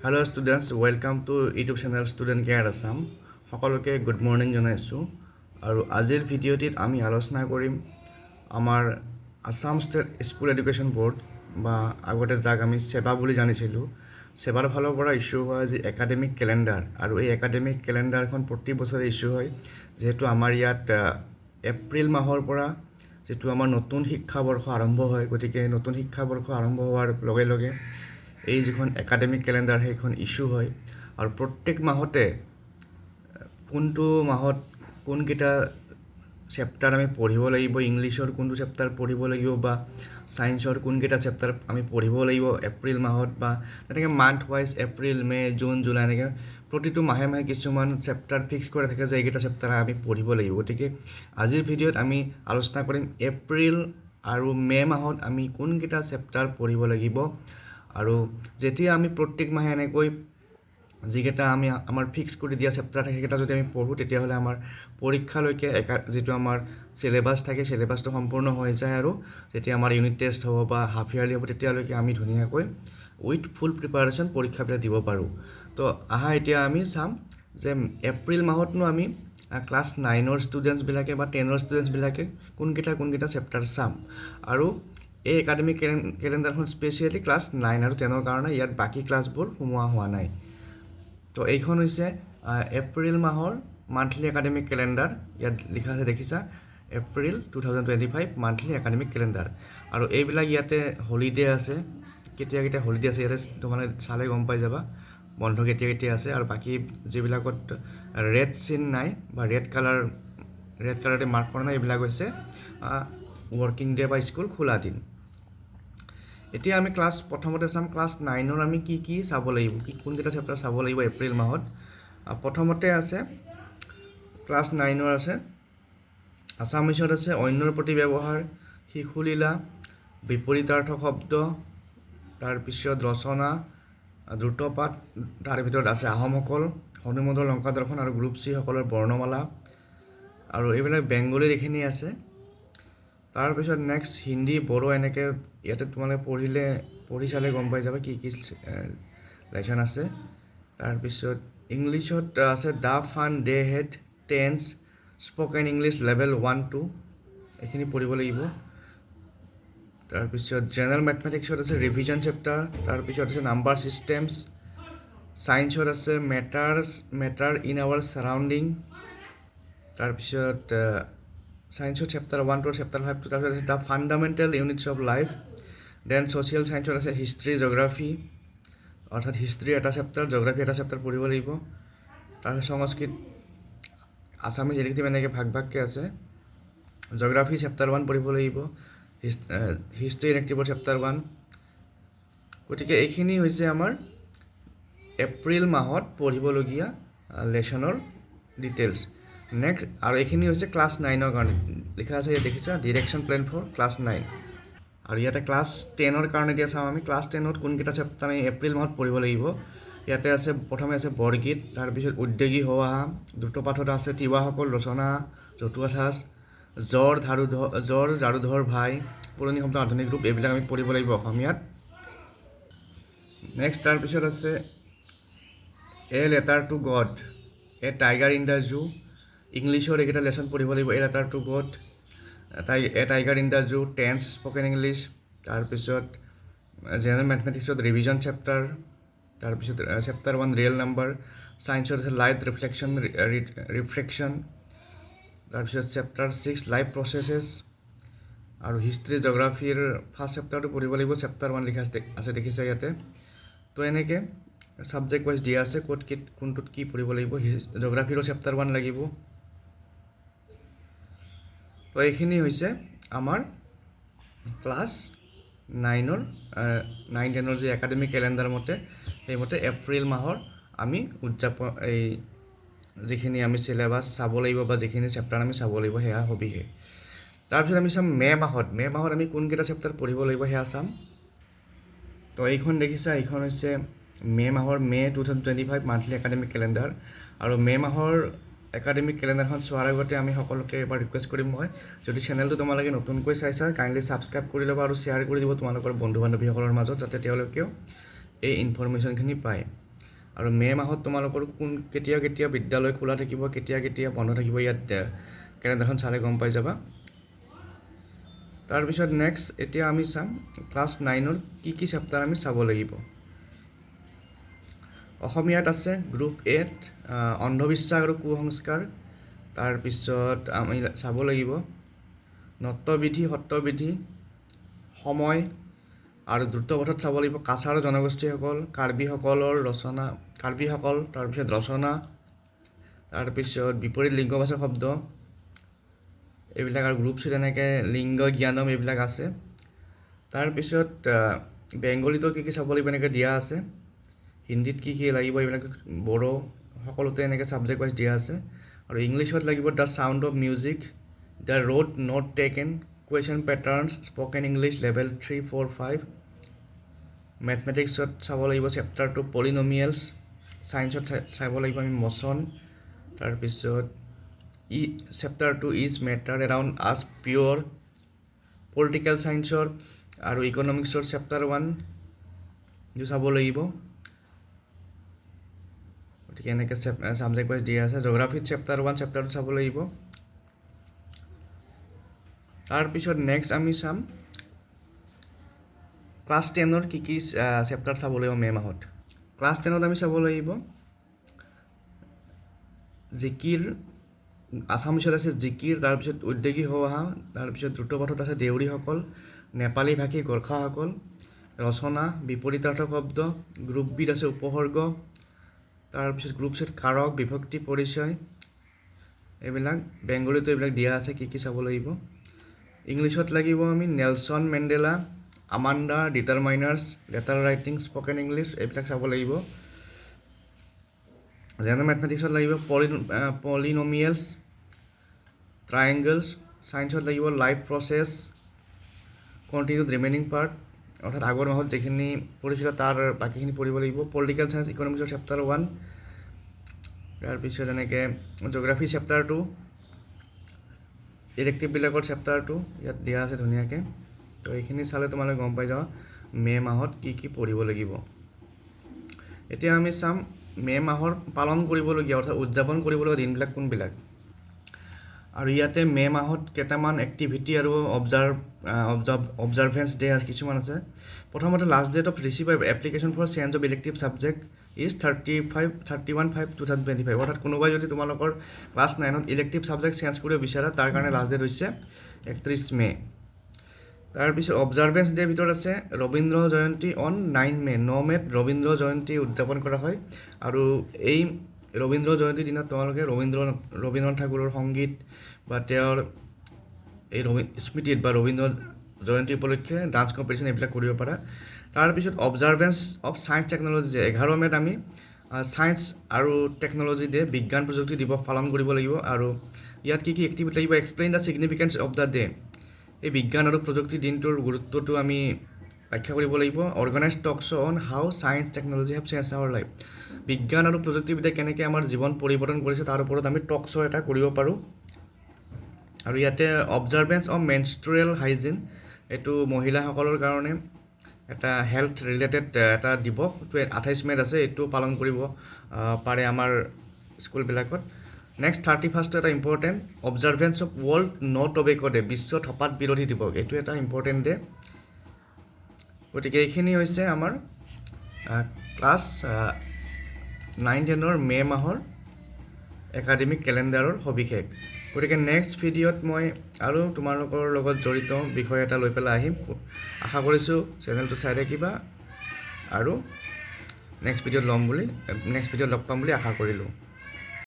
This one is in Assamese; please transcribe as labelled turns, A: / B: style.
A: Hello students, welcome to YouTube channel Student Care Assam. সকলোকে গুড মৰ্ণিং জনাইছোঁ আৰু আজিৰ ভিডিঅ'টিত আমি আলোচনা কৰিম আমাৰ Assam state school education board বা আগতে যাক আমি সেবা বুলি জানিছিলোঁ সেবাৰ ফালৰ পৰা ইস্যু হোৱা যি একাডেমিক কেলেণ্ডাৰ আৰু এই একাডেমিক কেলেণ্ডাৰখন প্ৰতি বছৰে ইস্যু হয় যিহেতু আমাৰ ইয়াত এপ্ৰিল মাহৰ পৰা যিটো আমাৰ নতুন শিক্ষাবৰ্ষ আৰম্ভ হয় গতিকে নতুন শিক্ষাবৰ্ষ আৰম্ভ হোৱাৰ লগে লগে এই যিখন একাডেমিক কেলেণ্ডাৰ সেইখন ইস্যু হয় আৰু প্ৰত্যেক মাহতে কোনটো মাহত কোনকেইটা চেপ্টাৰ আমি পঢ়িব লাগিব ইংলিছৰ কোনটো চেপ্টাৰ পঢ়িব লাগিব বা সায়েন্সৰ কোনকেইটা চেপ্টাৰ আমি পঢ়িব লাগিব এপ্ৰিল মাহত বা তেনেকৈ month wise April May June July এনেকৈ প্ৰতিটো মাহে মাহে কিছুমান চেপ্টাৰ ফিক্স কৰা থাকে যে এইকেইটা চেপ্টাৰ আমি পঢ়িব লাগিব গতিকে আজিৰ ভিডিঅ'ত আমি আলোচনা কৰিম এপ্ৰিল আৰু মে মাহত আমি কোনকেইটা চেপ্টাৰ পঢ়িব লাগিব আৰু যেতিয়া আমি প্ৰত্যেক মাহে এনেকৈ যিকেইটা আমি আমাৰ ফিক্স কৰি দিয়া চেপ্টাৰ থাকে সেইকেইটা যদি আমি পঢ়োঁ তেতিয়াহ'লে আমাৰ পৰীক্ষালৈকে যিটো আমাৰ চিলেবাছ থাকে চিলেবাছটো সম্পূৰ্ণ হৈ যায় আৰু যেতিয়া আমাৰ ইউনিট টেষ্ট হ'ব বা হাফ ইয়াৰলি হ'ব তেতিয়ালৈকে আমি ধুনীয়াকৈ উইথ ফুল প্ৰিপাৰেশ্যন পৰীক্ষাবিলাক দিব পাৰোঁ তো এতিয়া আমি চাম যে এপ্ৰিল মাহতনো আমি ক্লাছ 9ৰ ষ্টুডেণ্টছবিলাকে বা 10ৰ ষ্টুডেণ্টছবিলাকে কোনকেইটা চেপ্টাৰ চাম আৰু এই একাডেমিক কেলেণ্ডাৰখন স্পেচিয়েলি ক্লাছ 9 আৰু 10ৰ কাৰণে ইয়াত বাকী ক্লাছবোৰ সোমোৱা হোৱা নাই তো এইখন হৈছে এপ্ৰিল মাহৰ মান্থলি একাডেমিক কেলেণ্ডাৰ ইয়াত লিখা আছে দেখিছা এপ্ৰিল 2025 মান্থলি একাডেমিক কেলেণ্ডাৰ আৰু এইবিলাক ইয়াতে হলিডে আছে কেতিয়া হলিডে আছে ইয়াতে তোমালোকে চালে গম পাই যাবা বন্ধ কেতিয়া আছে আৰু বাকী যিবিলাকত ৰেড চিন নাই বা ৰেড কালাৰে মাৰ্ক কৰা নাই এইবিলাক হৈছে ৱৰ্কিং ডে বা স্কুল খোলা দিন এতিয়া আমি প্ৰথমতে চাম ক্লাছ 9ৰ আমি কি চাব লাগিব কোনকেইটা চেপ্টাৰ চাব লাগিব এপ্ৰিল মাহত প্ৰথমতে আছে ক্লাছ 9ৰ আছে আছামিছত আছে অন্যৰ প্ৰতি ব্যৱহাৰ শিশুলীলা বিপৰীতাৰ্থ শব্দ তাৰপিছত ৰচনা দ্ৰুতপাঠ তাৰ ভিতৰত আছে আহোমসকল হনুমন্তৰ লংকা দৰ্শন আৰু গ্ৰুপ চি সকলৰ বৰ্ণমালা আৰু এইবিলাক বেংগলীৰ এইখিনি আছে তাৰপিছত নেক্সট হিন্দী বড়ো এনেকৈ ইয়াতে তোমালোকে পঢ়ি চালে গম পাই যাবা কি লেচন আছে তাৰপিছত ইংলিছত আছে the fun day head tense spoken English level 1-2 এইখিনি পঢ়িব লাগিব তাৰপিছত জেনেৰেল মেথমেটিক্সত আছে ৰিভিজন চেপ্টাৰ তাৰপিছত আছে নাম্বাৰ ছিষ্টেমছ ছায়েন্সত আছে মেটাৰ ইন আৱাৰ ছাৰাউণ্ডিং তাৰপিছত ছায়েন্সত চেপ্টাৰ 1 to চেপ্টাৰ 5 তাৰপিছত আছে the fundamental units of life then social ছায়েন্সত আছে হিষ্ট্ৰী জিঅ'গ্ৰাফী অৰ্থাৎ হিষ্ট্ৰী এটা চেপ্টাৰ জিঅ'গ্ৰাফী এটা চেপ্টাৰ পঢ়িব লাগিব তাৰপিছত সংস্কৃত আছামিজ ইলেক্টিভ এনেকৈ ভাগকৈ আছে জিঅ'গ্ৰাফী চেপ্টাৰ 1 পঢ়িব লাগিব হিষ্ট্ৰী ইলেক্টিভৰ চেপ্টাৰ 1 গতিকে এইখিনি হৈছে আমাৰ এপ্ৰিল মাহত পঢ়িবলগীয়া লেচনৰ ডিটেইলছ নেক্সট আৰু এইখিনি হৈছে ক্লাছ 9ৰ কাৰণে লিখা আছে ইয়াত দেখিছা ডিৰেকশ্যন প্লেন ফৰ ক্লাছ 9 আৰু ইয়াতে ক্লাছ 10ৰ কাৰণে এতিয়া চাওঁ আমি ক্লাছ 10ত কোনকেইটা চেপ্টাৰ আমি এপ্ৰিল মাহত পঢ়িব লাগিব ইয়াতে আছে প্ৰথমে আছে বৰগীত তাৰপিছত উদ্যোগী হোৱা দ্ৰুতপাঠত আছে তিৱাসকল ৰচনা জতুৱা ঠাঁচ জ্বৰ ঝাৰুধৰ ভাই পুৰণি শব্দ আধুনিক ৰূপ এইবিলাক আমি পঢ়িব লাগিব অসমীয়াত নেক্সট তাৰপিছত আছে a letter to God a tiger in the zoo ইংলিছৰ এইকেইটা লেচন পঢ়িব লাগিব a letter to God a tiger in the zoo tense spoken English তাৰপিছত জেনেৰেল মেথমেটিক্সত ৰিভিজন চেপ্টাৰ তাৰপিছত চেপ্টাৰ 1 ৰিয়েল নাম্বাৰ ছায়েন্সত আছে লাইট ৰিফ্লেকশ্যন তাৰপিছত চেপ্টাৰ 6 লাইফ প্ৰচেছেছ আৰু হিষ্ট্ৰী জিঅ'গ্ৰাফীৰ ফাৰ্ষ্ট চেপ্টাৰটো পঢ়িব লাগিব চেপ্টাৰ 1 লিখা আছে দেখিছে ইয়াতে তো এনেকৈ ছাবজেক্ট ৱাইজ দিয়া আছে কোনটোত কি পঢ়িব লাগিব জিঅ'গ্ৰাফীৰো চেপ্টাৰ 1 লাগিব তো এইখিনি হৈছে আমাৰ ক্লাছ 9-10ৰ যি একাডেমিক কেলেণ্ডাৰ মতে সেইমতে এপ্ৰিল মাহৰ আমি যিখিনি আমি চিলেবাছ চাব লাগিব বা যিখিনি চেপ্টাৰ আমি চাব লাগিব সেয়া সবিশেষ তাৰপিছত আমি চাম মে মাহত আমি কোনকেইটা চেপ্টাৰ পঢ়িব লাগিব সেয়া চাম তো এইখন দেখিছা এইখন হৈছে মে 2025 মান্থলি একাডেমিক কেলেণ্ডাৰ আৰু মে মাহৰ একাডেমিক কেলেণ্ডাৰখন চোৱাৰ আগতে আমি সকলোকে এবাৰ ৰিকুৱেষ্ট কৰিম মই যদি চেনেলটো তোমালোকে নতুনকৈ চাইছা কাইণ্ডলি ছাবস্ক্ৰাইব কৰি ল'বা আৰু শ্বেয়াৰ কৰি দিব তোমালোকৰ বন্ধু বান্ধৱীসকলৰ মাজত যাতে তেওঁলোকেও এই ইনফৰমেশ্যনখিনি পায় আৰু মে' মাহত তোমালোকৰ কেতিয়া কেতিয়া বিদ্যালয় খোলা থাকিব, কেতিয়া কেতিয়া বন্ধ থাকিব, ইয়াত কেলেণ্ডাৰখন চালে গম পাই যাবা। তাৰপিছত নেক্সট এতিয়া আমি চাম ক্লাছ 9ৰ কি চেপ্টাৰ আমি চাব লাগিব। অসমীয়াত আছে গ্ৰুপ 8 অন্ধবিশ্বাস আৰু কুসংস্কাৰ। তাৰপিছত আমি চাব লাগিব নত্যবিধি, সত্যবিধি, সময় আৰু দ্ৰুতপথত চাব লাগিব কাছাৰ জনগোষ্ঠীসকল, কাৰ্বিসকলৰ ৰচনা, কাৰ্বিসকল, তাৰপিছত ৰচনা, তাৰপিছত বিপৰীত লিংগবাচক শব্দ এইবিলাক, আৰু গ্ৰুপ 6 এনেকৈ লিংগ জ্ঞানম এইবিলাক আছে। তাৰপিছত বেংগলীতো কি চাব লাগিব এনেকৈ দিয়া আছে, হিন্দীত কি লাগিব এইবিলাক, বড়ো সকলোতে এনেকৈ ছাবজেক্ট ৱাইজ দিয়া আছে। আৰু ইংলিছত লাগিব the sound of music, the road not taken, question patterns, spoken English level 3, 4, 5। মেথমেটিক্সত চাব লাগিব চেপ্টাৰ 2 পলিনমিয়েলছ, ছায়েন্সত চাব লাগিব আমি মচন। তাৰপিছত চেপ্টাৰ 2 ইজ মেটাৰ এৰাউণ্ড আছ পিয়'ৰ। পলিটিকেল ছায়েন্সৰ আৰু ইকনমিক্সৰ চেপ্টাৰ 1 চাব লাগিব, গতিকে এনেকৈ ছাবজেক্ট ৱাইজ দিয়া আছে। জিঅ'গ্ৰাফিত চেপ্টাৰ 1 চেপ্টাৰ 2 চাব লাগিব। তাৰপিছত নেক্সট আমি চাম ক্লাছ 10ৰ কি চেপ্টাৰ চাব লাগিব মে' মাহত। ক্লাছ 10ত আমি চাব লাগিব জিকিৰ, আছামিছত আছে জিকিৰ, তাৰপিছত উদ্যোগী হোৱা, তাৰপিছত দ্ৰুতপথত আছে দেউৰীসকল, নেপালী ভাষী গোৰ্খাসকল, ৰচনা, বিপৰীতাৰ্থক শব্দ, গ্ৰুপ বিত আছে উপসৰ্গ, তাৰপিছত গ্ৰুপ চেট কাৰক, বিভক্তি, পৰিচয় এইবিলাক। বেংগলীতো এইবিলাক দিয়া আছে কি চাব লাগিব। ইংলিছত লাগিব আমি Nelson Mandela, Amanda, determiners, letter writing, spoken English এইবিলাক চাব লাগিব। জেনেৰেল মেথমেটিক্সত লাগিব পলিনমিয়েলছ, ট্ৰায়েংগলছ। ছায়েন্সত লাগিব life process, continued remaining part, অৰ্থাৎ আগৰ মাহত যিখিনি পঢ়িছিল তাৰ বাকীখিনি পঢ়িব লাগিব। পলিটিকেল ছায়েন্স ইকনমিক্সৰ চেপ্টাৰ 1, তাৰপিছত এনেকৈ জিঅ'গ্ৰাফি চেপ্টাৰ 2, ইলেক্টিভবিলাকৰ চেপ্টাৰ 2 ইয়াত দিয়া আছে ধুনীয়াকৈ। তো এইখিনি চালে তোমালোকে গম পাই যাবা মে' মাহত কি পঢ়িব লাগিব। এতিয়া আমি চাম মে' মাহৰ পালন কৰিবলগীয়া অৰ্থাৎ উদযাপন কৰিবলগীয়া দিনবিলাক কোনবিলাক। আৰু ইয়াতে মে' মাহত কেইটামান এক্টিভিটি আৰু অবজাৰভেঞ্চ ডে কিছুমান আছে। প্ৰথমতে last date of receive application for change of elective subject is 31/5/2025, অৰ্থাৎ কোনোবাই যদি তোমালোকৰ ক্লাছ 9ত ইলেক্টিভ ছাবজেক্ট চেঞ্জ কৰিব বিচাৰা তাৰ কাৰণে লাষ্ট ডেট হৈছে 31 মে'। তাৰপিছত অবজাৰভেঞ্চ ডে ভিতৰত আছে ৰবীন্দ্ৰ জয়ন্তী অন 9 মে'। 9 মে'ত ৰবীন্দ্ৰ জয়ন্তী উদযাপন কৰা হয়, আৰু এই ৰবীন্দ্ৰ জয়ন্তীৰ দিনত তোমালোকে ৰবীন্দ্ৰনাথ ঠাকুৰৰ সংগীত বা তেওঁৰ এই স্মৃতিত বা ৰবীন্দ্ৰ জয়ন্তী উপলক্ষে ডান্স কম্পিটিশ্যন এইবিলাক কৰিব পাৰা। তাৰপিছত অবজাৰভেঞ্চ অফ ছায়েন্স টেকন'লজি ডে 11 মে'ত আমি ছায়েন্স আৰু টেকন'লজি ডে বিজ্ঞান প্ৰযুক্তি দিৱস পালন কৰিব লাগিব। আৰু ইয়াত কি এক্টিভিটি লাগিব, explain the significance of the day, এই বিজ্ঞান আৰু প্ৰযুক্তি দিনটোৰ গুৰুত্বটো আমি ব্যাখ্যা কৰিব লাগিব। Organise talk show' on how science technology have change our life, বিজ্ঞান আৰু প্ৰযুক্তিবিদ্যাই কেনেকৈ আমাৰ জীৱন পৰিৱৰ্তন কৰিছে তাৰ ওপৰত আমি টক শ্ব' এটা কৰিব পাৰোঁ। আৰু ইয়াতে অবজাৰভেঞ্চ অফ মেনষ্ট্ৰুৱেল হাইজিন, এইটো মহিলাসকলৰ কাৰণে এটা হেল্থ ৰিলেটেড এটা দিৱস, 28 মে'ত আছে, এইটো পালন কৰিব পাৰে আমাৰ স্কুলবিলাকত। নেক্সট 31st এটা important observance of world no' tobacco day, বিশ্ব ধঁপাত বিৰোধী দিৱস, এইটো এটা ইম্পৰ্টেণ্ট ডে। গতিকে এইখিনি হৈছে আমাৰ ক্লাছ 9-10ৰ মে' মাহৰ একাডেমিক কেলেণ্ডাৰৰ সবিশেষ। গতিকে নেক্সট ভিডিঅ'ত মই আৰু তোমালোকৰ লগত জড়িত বিষয় এটা লৈ পেলাই আহিম। আশা কৰিছোঁ চেনেলটো চাই থাকিবা আৰু নেক্সট ভিডিঅ'ত লগ পাম বুলি আশা কৰিলোঁ।